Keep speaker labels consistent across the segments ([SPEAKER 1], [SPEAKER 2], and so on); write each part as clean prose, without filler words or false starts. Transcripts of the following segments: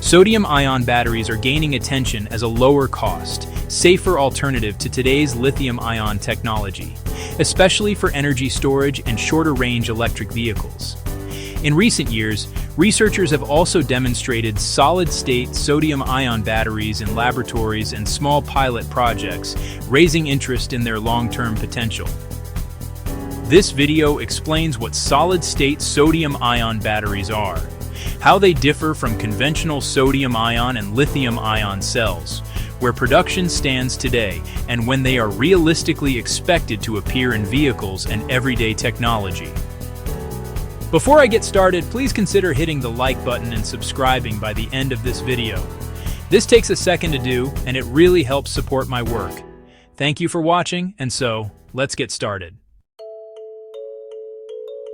[SPEAKER 1] Sodium-ion batteries are gaining attention as a lower-cost, safer alternative to today's lithium-ion technology, especially for energy storage and shorter-range electric vehicles. In recent years, researchers have also demonstrated solid-state sodium-ion batteries in laboratories and small pilot projects, raising interest in their long-term potential. This video explains what solid-state sodium-ion batteries are, how they differ from conventional sodium-ion and lithium-ion cells, where production stands today, and when they are realistically expected to appear in vehicles and everyday technology. Before I get started, please consider hitting the like button and subscribing by the end of this video. This takes a second to do, and it really helps support my work. Thank you for watching, and so, let's get started.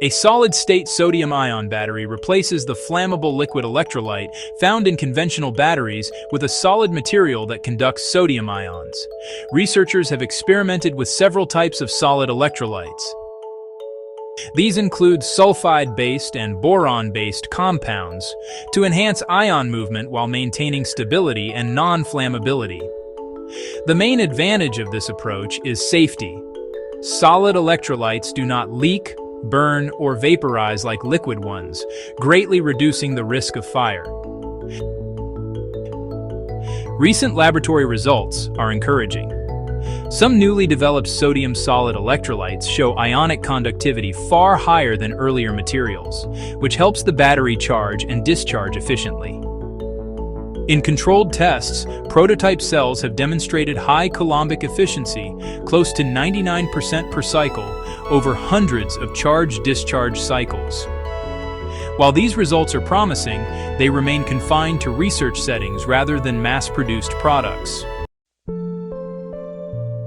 [SPEAKER 1] A solid-state sodium-ion battery replaces the flammable liquid electrolyte found in conventional batteries with a solid material that conducts sodium ions. Researchers have experimented with several types of solid electrolytes. These include sulfide-based and boron-based compounds to enhance ion movement while maintaining stability and non-flammability. The main advantage of this approach is safety. Solid electrolytes do not leak, burn, or vaporize like liquid ones, greatly reducing the risk of fire. Recent laboratory results are encouraging. Some newly developed sodium solid electrolytes show ionic conductivity far higher than earlier materials, which helps the battery charge and discharge efficiently. In controlled tests, prototype cells have demonstrated high coulombic efficiency, close to 99% per cycle, over hundreds of charge-discharge cycles. While these results are promising, they remain confined to research settings rather than mass-produced products.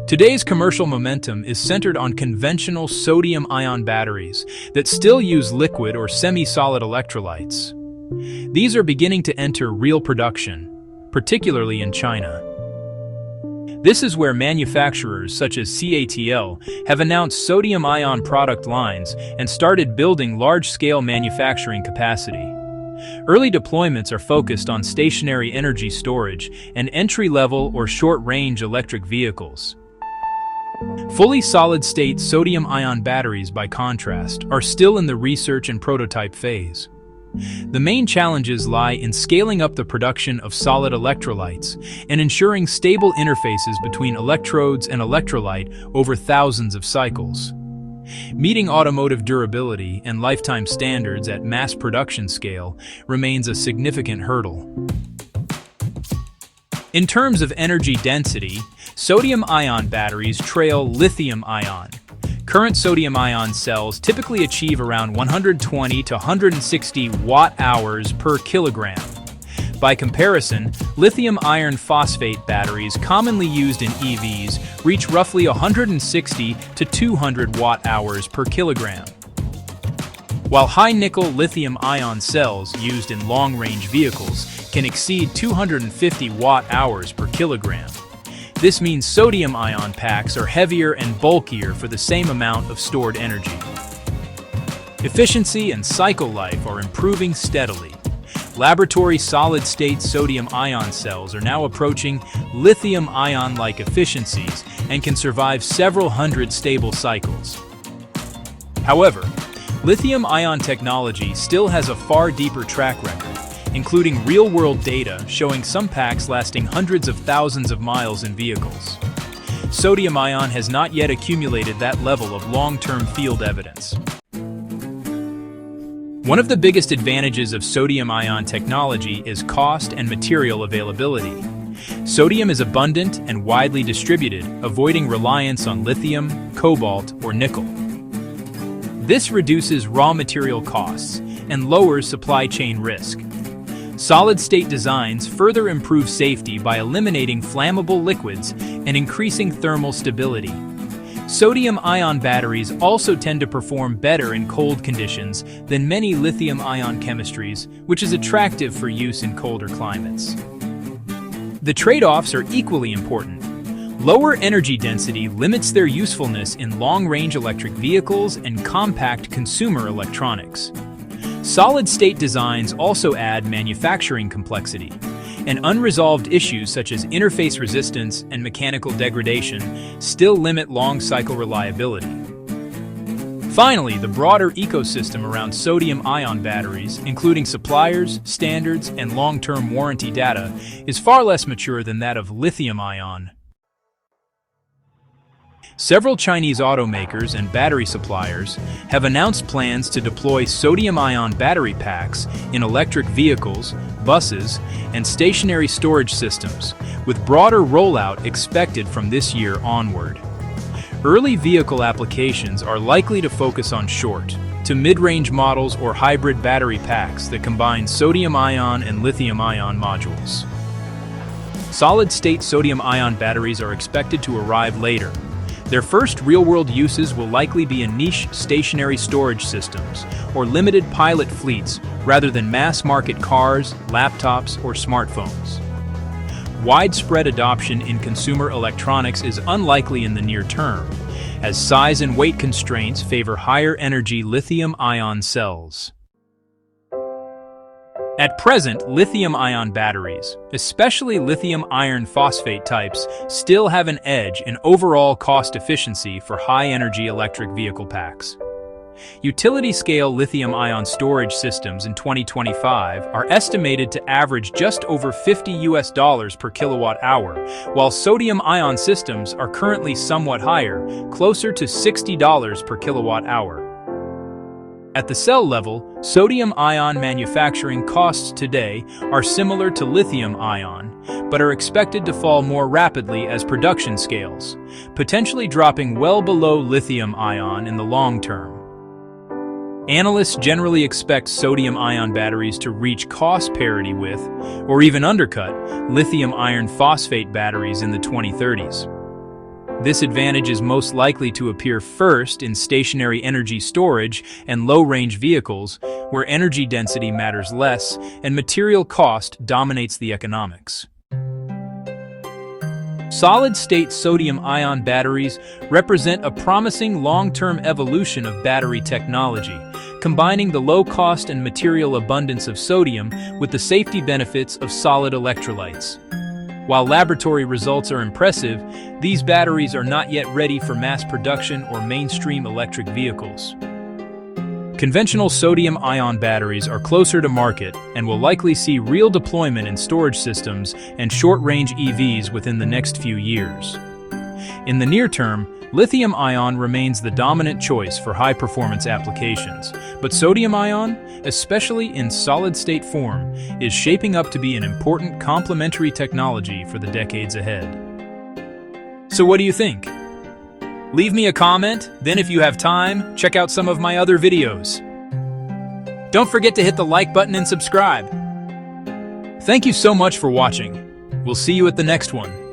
[SPEAKER 1] Today's commercial momentum is centered on conventional sodium-ion batteries that still use liquid or semi-solid electrolytes. These are beginning to enter real production, particularly in China. This is where manufacturers such as CATL have announced sodium-ion product lines and started building large-scale manufacturing capacity. Early deployments are focused on stationary energy storage and entry-level or short-range electric vehicles. Fully solid-state sodium-ion batteries, by contrast, are still in the research and prototype phase. The main challenges lie in scaling up the production of solid electrolytes and ensuring stable interfaces between electrodes and electrolyte over thousands of cycles. Meeting automotive durability and lifetime standards at mass production scale remains a significant hurdle. In terms of energy density, sodium-ion batteries trail lithium-ion. Current sodium-ion cells typically achieve around 120 to 160 watt-hours per kilogram. By comparison, lithium iron phosphate batteries commonly used in EVs reach roughly 160 to 200 watt-hours per kilogram. While high-nickel lithium-ion cells used in long-range vehicles can exceed 250 watt-hours per kilogram. This means sodium-ion packs are heavier and bulkier for the same amount of stored energy. Efficiency and cycle life are improving steadily. Laboratory solid-state sodium-ion cells are now approaching lithium-ion-like efficiencies and can survive several hundred stable cycles. However, lithium-ion technology still has a far deeper track record, including real-world data showing some packs lasting hundreds of thousands of miles in vehicles. Sodium-ion has not yet accumulated that level of long-term field evidence. One of the biggest advantages of sodium-ion technology is cost and material availability. Sodium is abundant and widely distributed, avoiding reliance on lithium, cobalt, or nickel. This reduces raw material costs and lowers supply chain risk. Solid-state designs further improve safety by eliminating flammable liquids and increasing thermal stability. Sodium-ion batteries also tend to perform better in cold conditions than many lithium-ion chemistries, which is attractive for use in colder climates. The trade-offs are equally important. Lower energy density limits their usefulness in long-range electric vehicles and compact consumer electronics. Solid-state designs also add manufacturing complexity, and unresolved issues such as interface resistance and mechanical degradation still limit long-cycle reliability. Finally, the broader ecosystem around sodium-ion batteries, including suppliers, standards, and long-term warranty data, is far less mature than that of lithium-ion. Several Chinese automakers and battery suppliers have announced plans to deploy sodium-ion battery packs in electric vehicles, buses, and stationary storage systems, with broader rollout expected from this year onward. Early vehicle applications are likely to focus on short to mid-range models or hybrid battery packs that combine sodium-ion and lithium-ion modules. Solid-state sodium-ion batteries are expected to arrive later. Their first real-world uses will likely be in niche stationary storage systems or limited pilot fleets rather than mass-market cars, laptops, or smartphones. Widespread adoption in consumer electronics is unlikely in the near term, as size and weight constraints favor higher-energy lithium-ion cells. At present, lithium-ion batteries, especially lithium iron phosphate types, still have an edge in overall cost efficiency for high-energy electric vehicle packs. Utility-scale lithium-ion storage systems in 2025 are estimated to average just over $50 per kilowatt-hour, while sodium-ion systems are currently somewhat higher, closer to $60 per kilowatt-hour. At the cell level, sodium-ion manufacturing costs today are similar to lithium-ion, but are expected to fall more rapidly as production scales, potentially dropping well below lithium-ion in the long term. Analysts generally expect sodium-ion batteries to reach cost parity with, or even undercut, lithium iron phosphate batteries in the 2030s. This advantage is most likely to appear first in stationary energy storage and low-range vehicles, where energy density matters less and material cost dominates the economics. Solid-state sodium-ion batteries represent a promising long-term evolution of battery technology, combining the low cost and material abundance of sodium with the safety benefits of solid electrolytes. While laboratory results are impressive, these batteries are not yet ready for mass production or mainstream electric vehicles. Conventional sodium-ion batteries are closer to market and will likely see real deployment in storage systems and short-range EVs within the next few years. In the near term, lithium-ion remains the dominant choice for high-performance applications, but sodium-ion, especially in solid-state form, is shaping up to be an important complementary technology for the decades ahead. So what do you think? Leave me a comment, then if you have time, check out some of my other videos. Don't forget to hit the like button and subscribe. Thank you so much for watching. We'll see you at the next one.